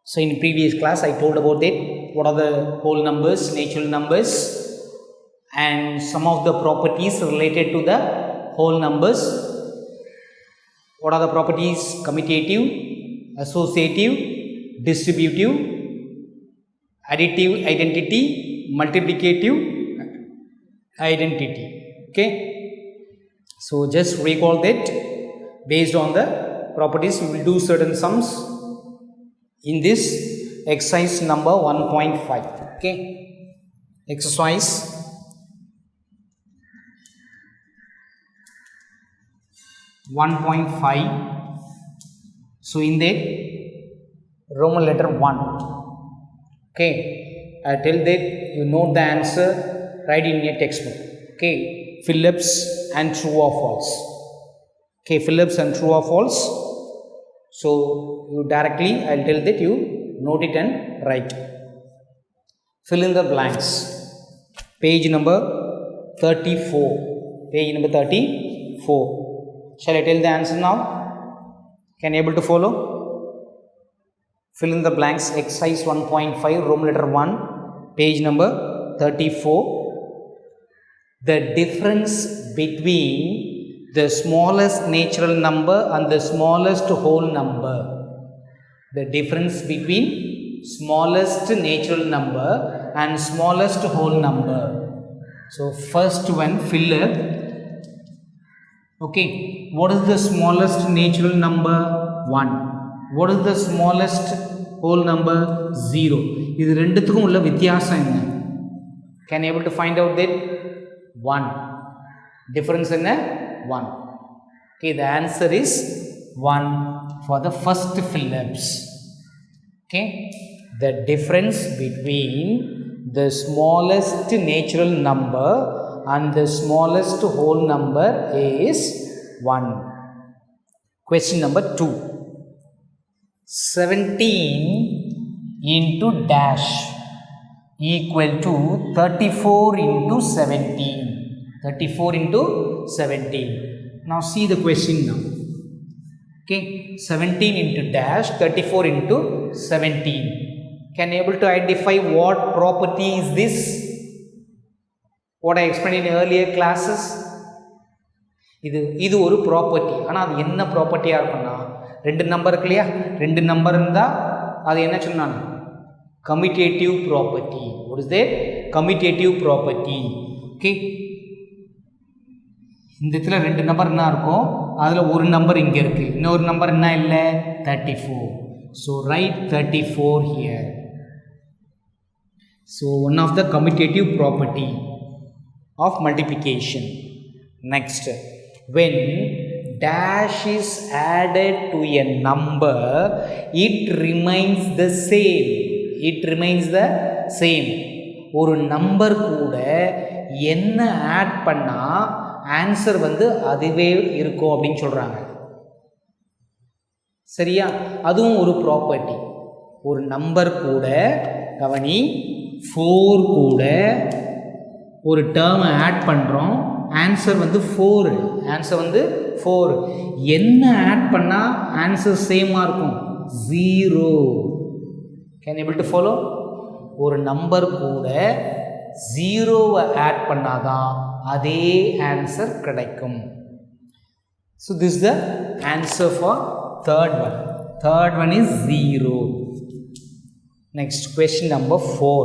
So in previous class I told about it, what are the whole numbers, natural numbers, and some of the properties related to the whole numbers. What are the properties? Commutative, associative, distributive, additive identity, multiplicative identity. Okay, so just recall that based on the properties we will do certain sums in this exercise number 1.5. okay, exercise 1.5. so in that Roman letter 1. okay, I tell that you note the answer, write in your textbook. okay, Phillips and true or false. okay, Phillips and true or false. So you directly I'll tell that you note it and write. Fill in the blanks. Page number 34. Page number 34. Shall I tell the answer now? Can you able to follow? Fill in the blanks. Exercise 1.5, Roman letter 1, page number 34. The difference between the smallest natural number and the smallest whole number. The difference between smallest natural number and smallest whole number. So first one, Philip. Okay, what is the smallest natural number? 1. What is the smallest whole number? 0. இது ரெண்டுத்துக்கும் உள்ள வித்தியாசம் என்ன? Can you able to find out that? 1. Difference என்ன? 1. okay, the answer is 1 for the first Phillips. okay, the difference between the smallest natural number and the smallest whole number is 1. Question number 2. 17 into dash equal to 34 into 17. 34 into 17. Now see the question now. okay, 17 into dash, 34 into 17. Can you able to identify what property is this? What I explained in earlier classes. இது ஒரு property. ஆனால் அது என்ன ப்ராப்பர்ட்டியாக இருக்கும்னா, ரெண்டு number இருக்கு இல்லையா, ரெண்டு நம்பர் இருந்தால் அது என்ன சொன்னாங்க? Commutative property. what is that? Commutative property. okay, இந்த இடத்துல ரெண்டு நம்பர் என்ன இருக்கும், அதில் ஒரு நம்பர் இங்கே இருக்குது, இன்னொரு நம்பர் என்ன இல்லை, 34. so write 34 here. so one of the commutative property of multiplication. next, when dash is added to a number, it remains the same. it remains the same. ஒரு நம்பர் கூட என்ன ஆட் பண்ணால் answer அதுவே இருக்கும் அப்படின்னு சொல்கிறாங்க. சரியா? அதுவும் ஒரு ப்ராப்பர்ட்டி. ஒரு நம்பர் கூட கவனி, 4 கூட ஒரு டேர்மை ஆட் பண்ணுறோம், ஆன்சர் 4. ஆன்சர் 4. என்ன ஆட் பண்ணால் ஆன்சர் சேமாக இருக்கும்? 0. Can able to follow? ஒரு நம்பர் கூட 0வை ஆட் பண்ணாதான் அதே ஆன்சர் கிடைக்கும். So this the answer for third one. Third one is 0. Next, question number 4.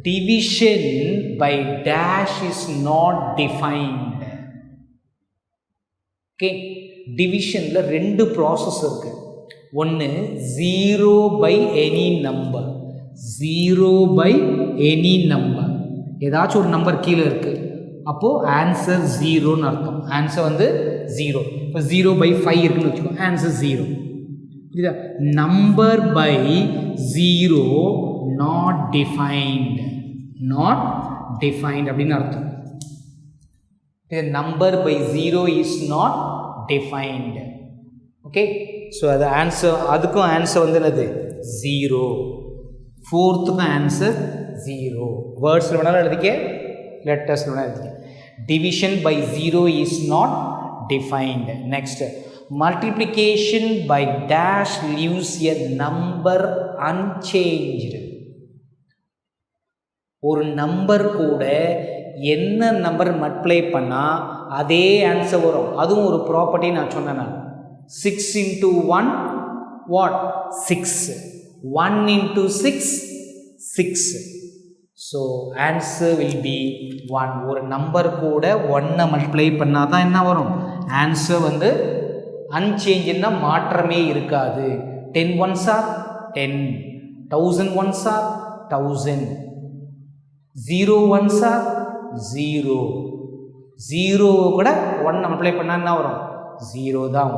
Division by dash is not defined. okay, divisionல ரெண்டு ப்ராசஸ் இருக்கு. ஒன்று 0 by any number. 0 by any number. ஏதாச்சும் ஒரு நம்பர் கீழே இருக்கு, அப்போது ஆன்சர் 0ன்னு அர்த்தம். ஆன்சர் 0. இப்போ 0 by 5 இருக்குன்னு வச்சுக்கோ, ஆன்சர் 0. புரியுதா? Number by 0 not defined. Not defined அப்படின்னு அர்த்தம். Number by 0 is not defined. Okay, so அது ஆன்சர், அதுக்கும் ஆன்சர் என்னது? 0. 4த்துக்கும் ஆன்சர் 0. வேர்ட்ஸில் வேணாலும் எழுதிக்க, லெட்டர்ஸில் வேணாலும் எழுதிக்க. Division by 0 is not defined. Next, multiplication by dash leaves a number unchanged. ஒரு நம்பர் கூட என்ன நம்பர் மல்டிப்ளை பண்ணால் அதே ஆன்சர் வரும். அதுவும் ஒரு ப்ராப்பர்ட்டி நான் சொன்னேன். 6 into 1 what? 6. 1 into 6 6. So answer will be 1. ஒரு நம்பர் கூட 1 மல்டிப்ளை பண்ணால் தான் என்ன வரும்? ஆன்சர் வந்து அன்சேஞ்சுன்னா மாற்றமே இருக்காது. 10 ones are 10, 1000 ones are 1000, 0 ones are 0. 0 கூட 1 மல்டிப்ளை பண்ணால் என்ன வரும்? 0 தான்.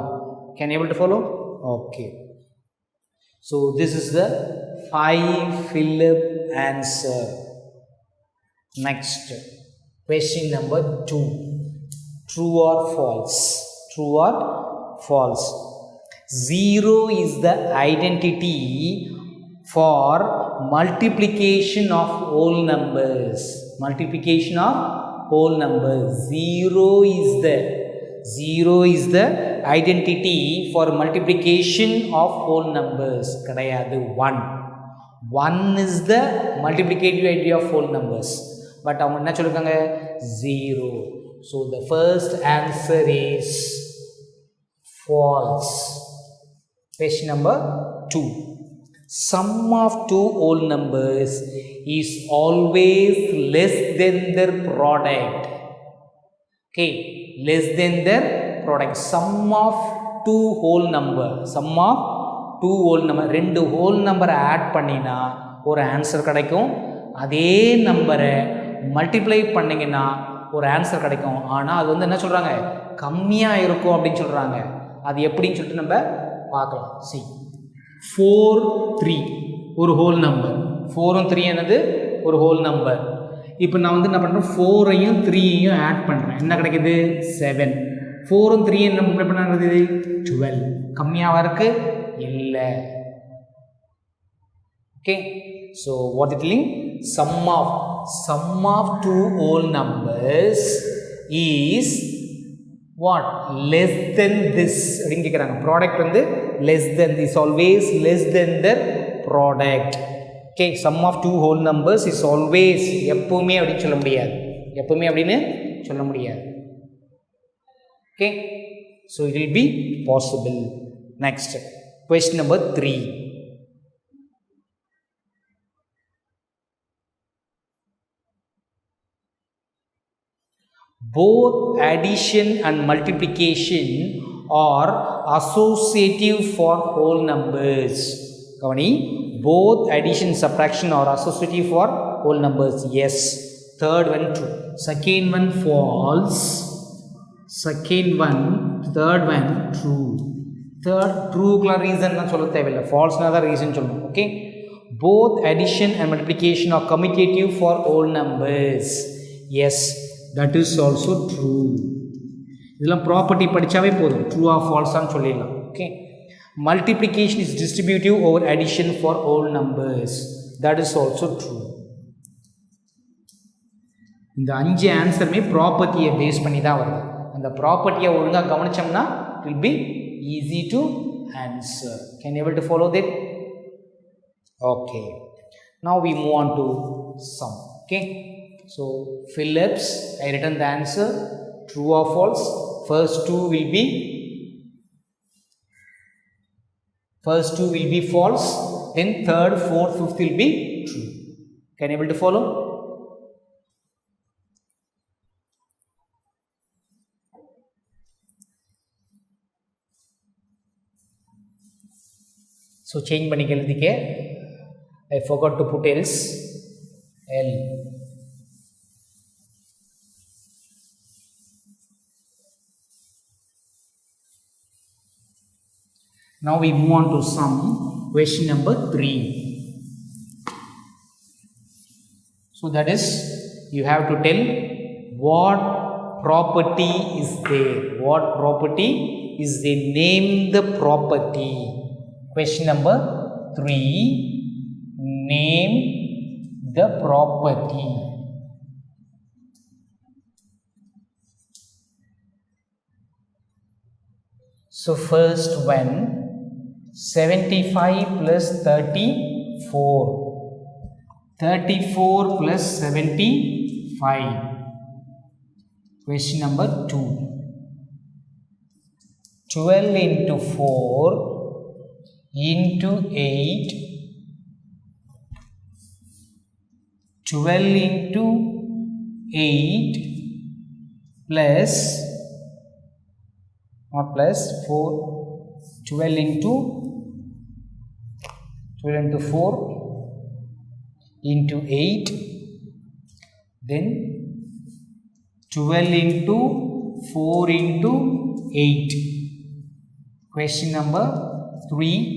Can you able to follow? Okay. So this is the 5 Philip answer. Next, question number 2. True or false? True or false? 0 is the identity for multiplication of whole numbers. Multiplication of whole numbers. 0 is the identity for multiplication of whole numbers. கிடையாது. 1 is the multiplicative identity of whole numbers. But அவங்க என்ன சொல்லிருக்காங்க? 0. So the first answer is false. Question number 2. Sum of two whole numbers is always less than their product. Okay, less than their product. Sum of two whole number. Sum of two whole number. ரெண்டு whole number add பண்ணினா ஒரு answer கிடைக்கும். அதே நம்பரை multiply பண்ணிங்கன்னா ஒரு answer கிடைக்கும். ஆனால் அது வந்து என்ன சொல்கிறாங்க? கம்மியாக இருக்கும் அப்படின்னு சொல்கிறாங்க. அது எப்படின்னு சொல்லிட்டு நம்ம பார்க்கலாம். See, 4 3 ஒரு ஹோல் நம்பர். 4ம் 3 என்னது? ஒரு ஹோல் நம்பர். இப்போ நான் வந்து என்ன பண்ணுறேன்? 4ஐயும் 3ஐயும் ஆட் பண்ணுறேன். என்ன கிடைக்குது? 7. 4ம் 3 என்ன மல்டிப்ளை பண்ணாங்கிறது? 12. கம்மியாக இருக்கு? இல்லை. Okay. So what it link? Sum of two whole numbers is what? Less than this அப்படின்னு கேட்குறாங்க. ப்ராடக்ட் வந்து less than this, always less than the product. Okay, sum of two whole numbers is always, எப்பவுமே அப்படின்னு சொல்ல முடியாது. எப்பவுமே அப்படின்னு சொல்ல முடியாது. Okay, so it will be possible. Next, question number 3. Both addition and multiplication are associative for whole numbers. Kavani, both addition subtraction are associative for whole numbers. Yes. Third one true. Second one false. Second one, third one true. Third true kla reason na solla thevilla. False na da reason sollu. Okay. Both addition and multiplication are commutative for whole numbers. Yes. That is also true. இதெல்லாம் property படித்தாவே போதும். True R ஃபால்ஸான்னு சொல்லிடலாம். Okay. Multiplication is distributive over addition for whole numbers. That is also true. இந்த 5 ஆன்சருமே ப்ராப்பர்ட்டியை base பண்ணி தான் வருது. அந்த ப்ராப்பர்ட்டியை ஒழுங்காக கவனித்தோம்னா it will be easy to answer. Can you able to follow it? Okay. Now we move on to sum. Okay. So Phillips, I written the answer. True or false? First two will be false. Then third, fourth, fifth will be true. Can you able to follow? So change பண்ணிக்கிறதுக்கே I forgot to put else. L. Now we move on to sum. Question number 3. So that is, you have to tell what property is there. What property is there? Name the property. Question number 3. Name the property. So first one, 75 plus 34. 34 plus 75. Question number 2. 12 into 4 into 8. 12 into 8 plus, not plus, 4. 12 into 4 into 8, then 12 into 4 into 8. Question number 3.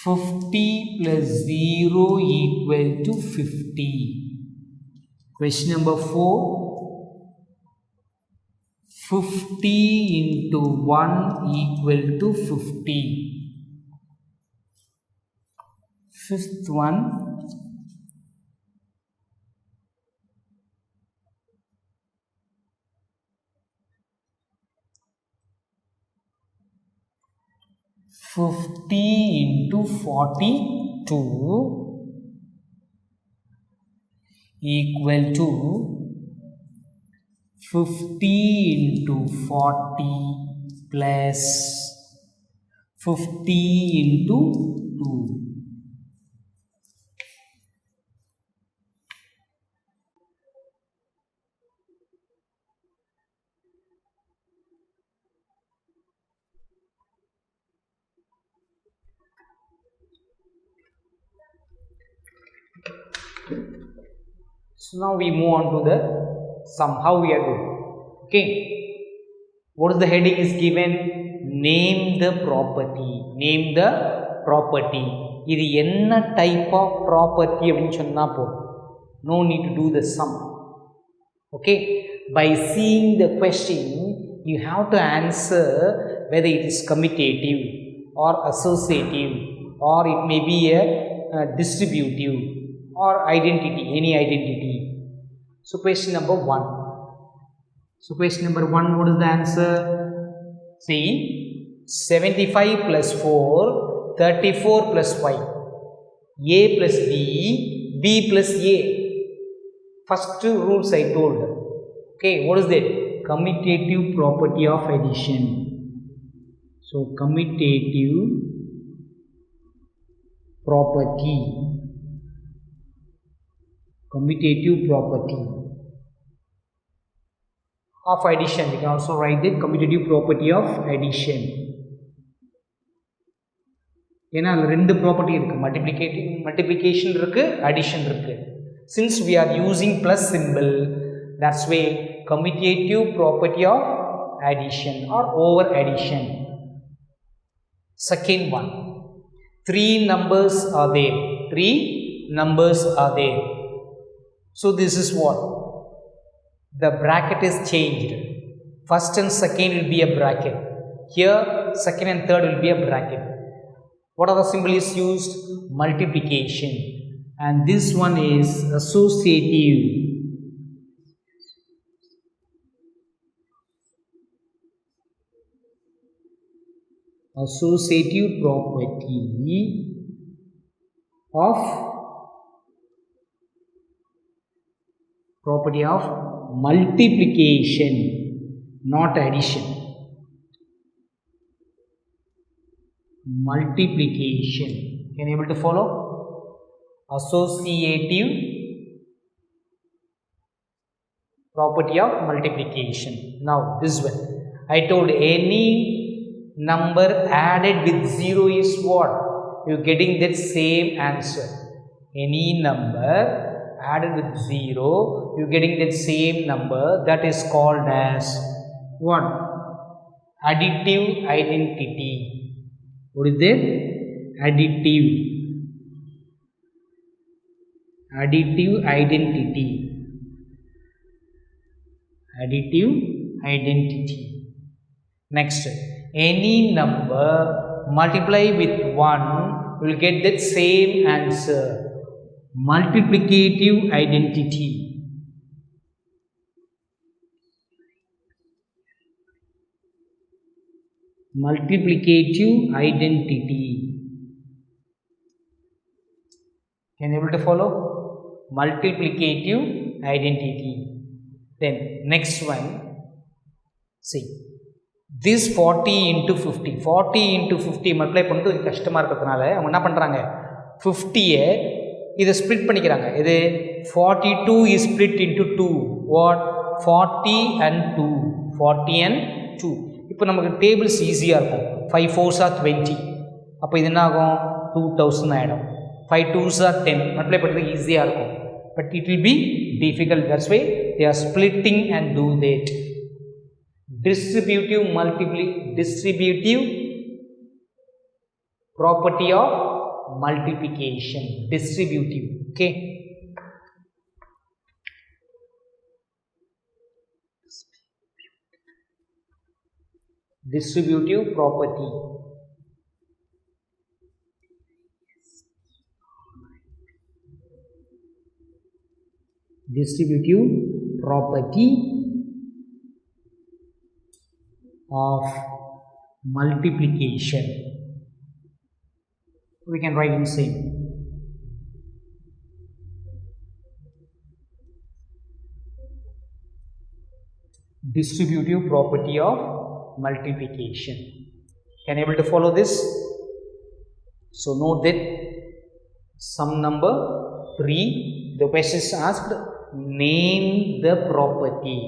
50 plus 0 equal to 50. Question number 4. 50 into 1 equal to 50. Fifth one. 50 into 42 equal to 50 into 40 plus 50 into 2. So now we move on to the sum. How we are doing? Okay. What is the heading is given? Name the property. Name the property. இது என்ன type of property அப்படின்னு சொன்னா போதும். No need to do the sum. Okay. By seeing the question, you have to answer whether it is commutative or associative, or it may be a distributive, or identity, any identity. So question number 1. So question number 1, what is the answer? See, 75 plus 4, 34 plus 5. A plus B, B plus A. First two rules I told. Okay, what is that? Commutative property of addition. So commutative property. Commutative property of addition. We can also write the commutative property of addition. ஏன்னா அதில் ரெண்டு property இருக்குது, multiplication இருக்குது, addition இருக்குது. Since we are using plus symbol, that's why commutative property of addition or over addition. Second one, 3 numbers are there. 3 numbers are there. So this is what? The bracket is changed. First and second will be a bracket. Here second and third will be a bracket. What other symbol is used? Multiplication. And this one is associative. Associative property of multiplication, not addition. Multiplication. Can you able to follow? Associative property of multiplication. Now this one, I told any number added with 0 is what? You are getting that same answer. Any number added with 0, you are getting that same number. That is called as what? Additive identity. What is that? Additive identity. Additive identity. Next, any number multiply with 1 will get that same answer. Multiplicative identity. multiplicative identity. Can you able to follow? Multiplicative identity. Then next one, see this 40 into 50 multiply பண்ணிட்டு கஷ்டமாக இருக்கிறதுனால அவங்க என்ன பண்ணுறாங்க 50-ஐ இதை split பண்ணிக்கிறாங்க. இது 42 is split into 2. What? 40 and 2. இப்போ நமக்கு டேபிள்ஸ் ஈஸியாக இருக்கும். 5 4s are 20. அப்போ இது என்ன ஆகும்? 2000 ஆகிடும். 5 2s are 10. மல்டிப்ளை பண்ணுறதுக்கு ஈஸியாக இருக்கும். But it will be difficult. That's why they are splitting and do that. Distributive property of multiplication. Distributive. Okay. Distributive property. Distributive property of multiplication. We can write in same. Distributive property of multiplication. Can you able to follow this? So note that sum number 3, the question is asked, name the property.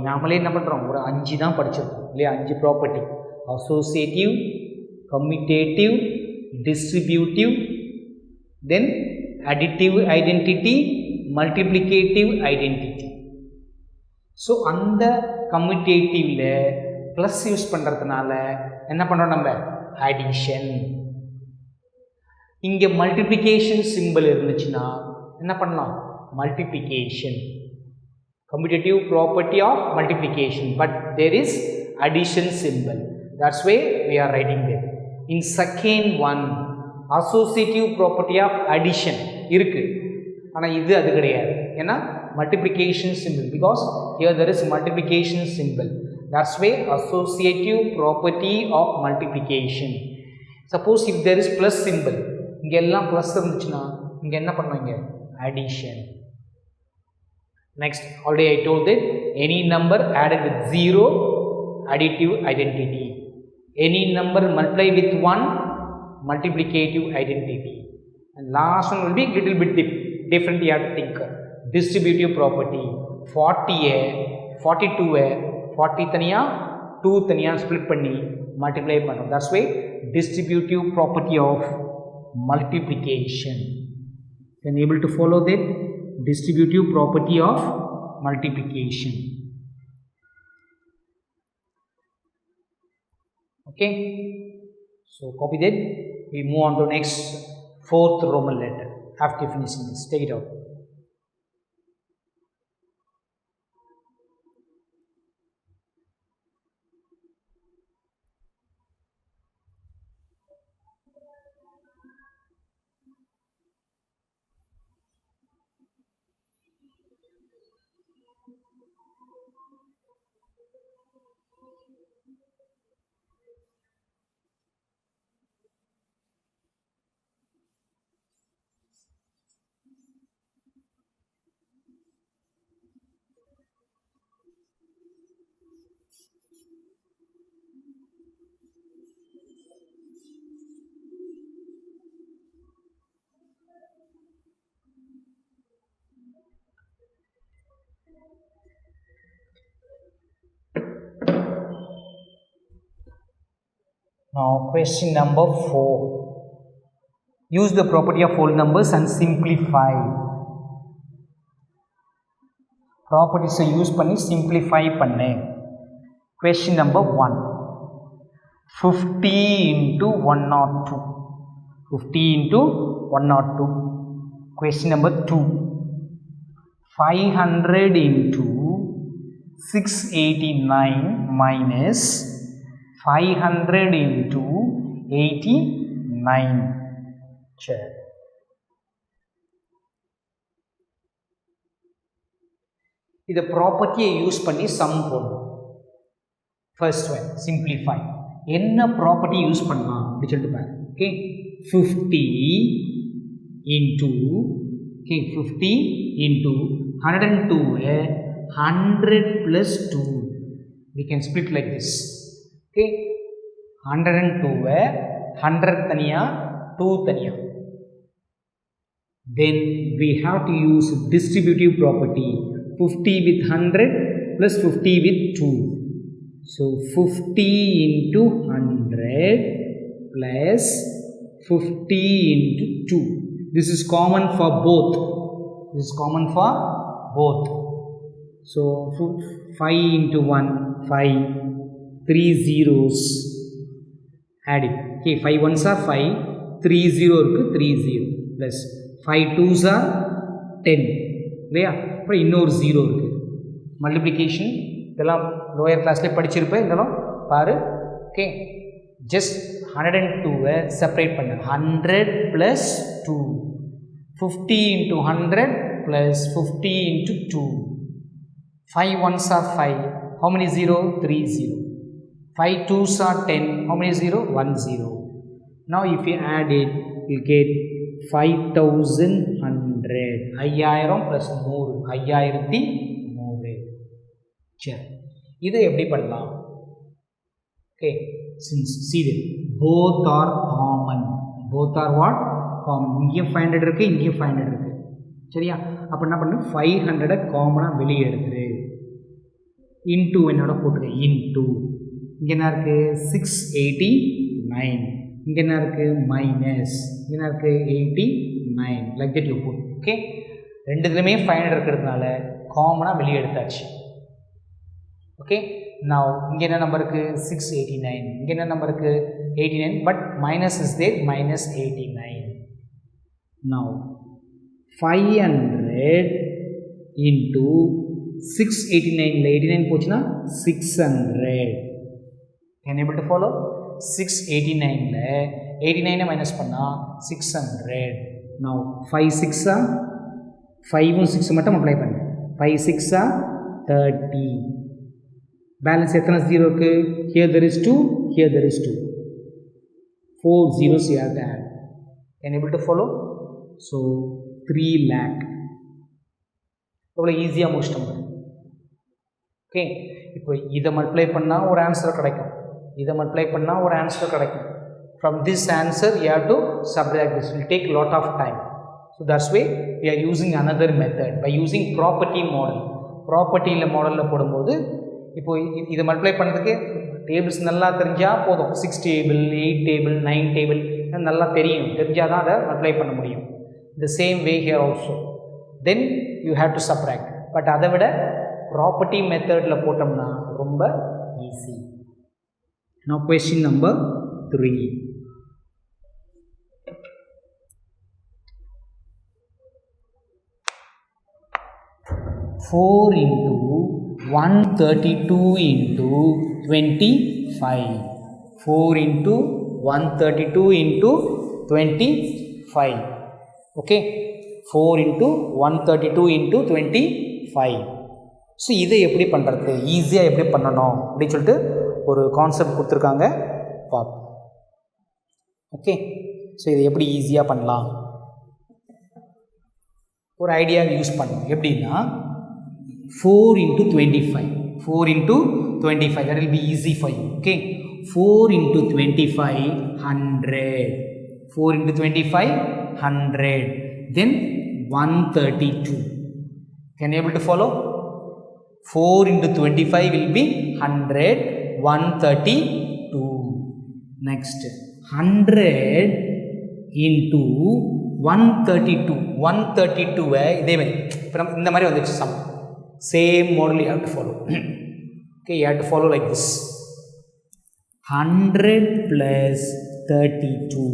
நாமளே என்ன பண்ணுறோம்? ஒரு 5 தான் படிச்சிருக்கோம் இல்லையா? 5 property: associative, commutative, distributive, then additive identity, multiplicative identity. So அந்த கம்யூட்டேட்டிவில் plus use பண்ணுறதுனால என்ன பண்ணுறோம்? நம்ம அடிஷன். இங்கே மல்டிப்ளிகேஷன் சிம்பிள் இருந்துச்சுன்னா என்ன பண்ணலாம்? Multiplication. Commutative property of multiplication, but there is addition symbol. That's why we are writing that. In second one, associative property of addition இருக்கு. ஆனா இது அது கிடையாது. ஏன்னா multiplication symbol, because here there is multiplication symbol. That's why associative property of multiplication. Suppose if there is plus symbol, இங்க எல்லாம் plus இருந்துச்சுன்னா இங்க என்ன பண்ணுவீங்க? Addition. Next, already I told that any number added with 0, additive identity. Any number multiply with 1, multiplicative identity. And last one will be little bit different. You have to think. Distributive property. 42 40 தனியா 2 தனியா split பண்ணி multiply பண்ணும். That's why distributive property of multiplication. Can you able to follow that? Distributive property of multiplication. Okay, so copy that. We move on to next 4th Roman letter. After finishing this, take it out. Now question number 4. Use the property of whole numbers and simplify. Properties use பண்ணி simplify பண்ணு. Question number 1. 50 into 102. 50 into 102. Question number 2. 500 into 689 minus 500 into 89. Check. இத ப்ராப்பர்ட்டியை use பண்ணி some போடணும். first one simplify என்ன property use பண்ணலாம் அப்படி சொல்லிட்டு பாரு okay 50 into okay 50 into 102 100 plus 2 we can split like this okay 102 100 தனியா 2 தனியா then we have to use distributive property 50 with 100 plus 50 with 2 so 50 into 100 plus 50 into 2 this is common for both so 5 into 1 5 3 zeros add it okay 5 ones are 5 3 0 irukku 3 0 plus 5 twos are 10 இல்லையா அப்புறம் இன்னொரு 0 இருக்கு multiplication இதெல்லாம் lower கிளாஸ்ல படிச்சிருப்ப இதெல்லாம் பாரு okay just 102 separate பண்ணு 100 plus 2 50 into 100 plus 50 into 2 5 ones are 5 how many 0 3 0 5 twos are 10 how many 0 1 0 now if you add it you get 5100 5000 plus 100 5100 சரி இதை எப்படி பண்ணலாம் okay since see that both are what common இங்கேயும் 500 இருக்கு இங்கேயும் 500 இருக்கு சரியா அப்ப என்ன பண்ணு 500 காமனா வெளியே எடுத்துரு into என்னோட போட்டுரு into இங்க என்ன இருக்கு 689 இங்க என்ன இருக்கு மைனஸ் இங்க என்ன இருக்கு 89 like that you put okay ரெண்டுத்துலயுமே 500 இருக்கிறதுனால காமனா வெளியே எடுத்தாச்சு okay now இங்க என்ன நம்பர் இருக்கு 689 இங்க என்ன நம்பர் இருக்கு 89 but minus is there minus 89 now 500 into 689 ல 89 போச்சுனா 600 can able to follow 689 ல 89 minus பண்ணா 600 now 5 6 5 உம் 6 மட்டும் அப்ளை பண்ணு 5 6 30 balance எத்தனை 0 இருக்கு here there is 2 here there is 2 4 zeros you have to add can able to follow so 3 lakh எவ்வளவு ஈஸியா முடிச்சிட்டோம் ஓகே இப்போ இத மல்டிப்ளை பண்ணா ஒரு ஆன்சர் கிடைக்கும் இத மல்டிப்ளை பண்ணா ஒரு ஆன்சர் கிடைக்கும் from this answer you have to subtract this will take lot of time so that's why we are using another method by using property model மாடல்ல போடும்போது இப்போ இத மல்டிப்ளை பண்ணதுக்கு டேபிள்ஸ் நல்லா தெரிஞ்சா போதும் 6 டேபிள் 8 டேபிள் 9 டேபிள் நல்லா தெரிஞ்சாதான் அதை மல்டிப்ளை பண்ண முடியும் the same way here also then you have to subtract but அதை விட property methodல போட்டோம்னா ரொம்ப easy now question number 3 4 into 132 into 25 4 into 132 into 25 okay 4 into 132 into 25 so இதை எப்படி பண்ணுறது ஈஸியாக எப்படி பண்ணணும் அப்படின்னு சொல்லிட்டு ஒரு கான்செப்ட் கொடுத்துருக்காங்க பார்ப்போம் ஓகே ஸோ இதை எப்படி ஈஸியாக பண்ணலாம் ஒரு ஐடியா யூஸ் பண்ணணும் எப்படின்னா 4 into 25 4 into 25 that will be easy for you okay 4 into 25 100 4 into 25 100 then 132 can you able to follow 4 into 25 will be 100 132 next 100 into 132 132 இதே மாதிரி இப்போ இந்த மாதிரி வந்துச்சு some same model you have to follow okay you have to follow like this 100 plus 32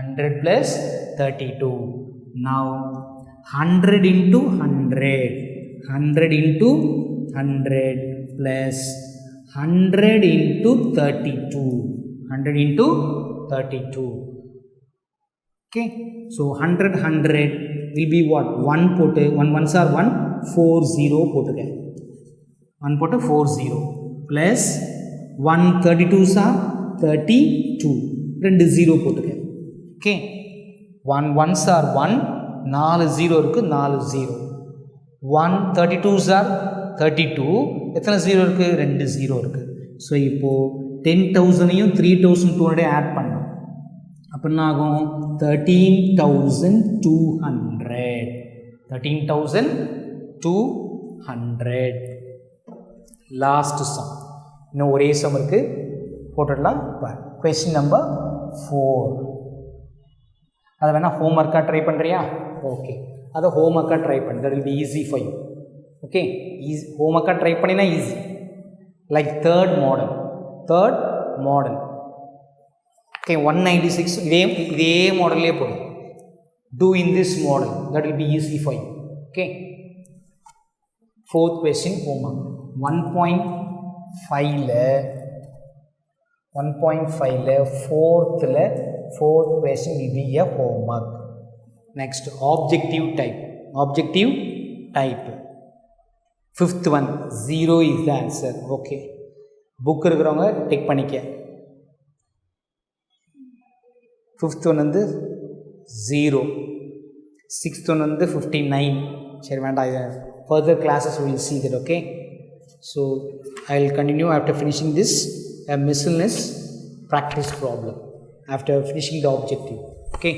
100 plus 32 now 100 into 100 100 into 100 plus 100 into 32 100 into 32 okay so 100 100 will be what 1 போட்டு 1 ones are 1 4 0 போட்டுக்க 1 போட்டு 4 0 plus 1 32s are 32 ரெண்டு 0 போட்டுக்க okay 1 1s are 1 4 0 இருக்குது 4 0 1 32s are 32 எத்தனை 0 இருக்குது 2 0 இருக்குது so இப்போது 10,000ஐயும் 3,200 ஆட் பண்ணோம் அப்போ என்ன ஆகும் 13,200 லாஸ்ட் சம் இன்னும் ஒரே சம் இருக்குது போட்டுடலாம் கொஸ்டின் நம்பர் 4 அதை வேணால் ஹோம்ஒர்க்காக ட்ரை பண்ணுறியா ஓகே அதை ஹோம்ஒர்க்காக ட்ரை பண்ணு that will be easy for you okay easy ஹோம்ஒர்க்காக ட்ரை பண்ணினா easy like third model okay 196 இதே மாடல்லே போடும் do in this model that will be easy for you okay fourth question homework 1.5 fourth question will be a homework next objective type fifth one 0 is the answer okay book இருக்கிறவங்க tick பண்ணிக்க fifth one வந்து 0 sixth one வந்து 59 சரி வேண்டாம் இது further classes we will see that okay so I will continue after finishing this miscellaneous practice problem after finishing the objective okay